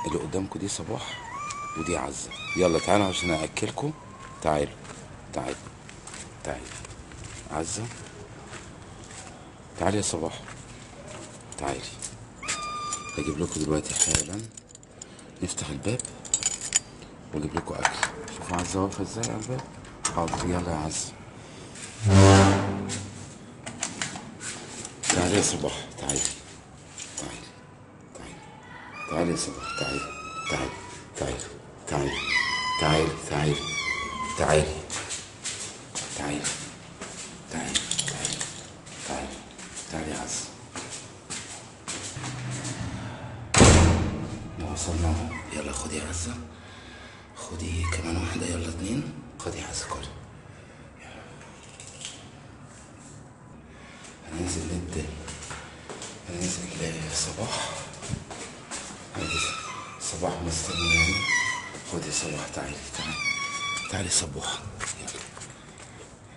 اللي قدامكم دي صباح ودي عزة. يلا تعالوا عشان أأكلكم. تعالوا تعالوا تعالوا عزة، تعالي يا صباح، تعالي. هجيب لكم دلوقتي حالا، نفتح الباب واجيب لكم اكل. شوفوا عزة واقفة ازاي على الباب. حاضر، يلا يا عزة. تعالي يا صباح، تعالي تعالي تعالي تعالي يا صباح، تعالي تعالي تعالي تعالي تعالي تعالي تعالي تعالي تعالي تعالي تعالي تعالي يا عزة. ما وصلنا اهو. يلا خدي يا عزة، خدي كمان واحدة، يلا اتنين. خدي يا عزة كلي. هننزل صباح. هننزل صباح مستنياني. خدي صباح، تعالي تعالي تعالي صبوحة، يلا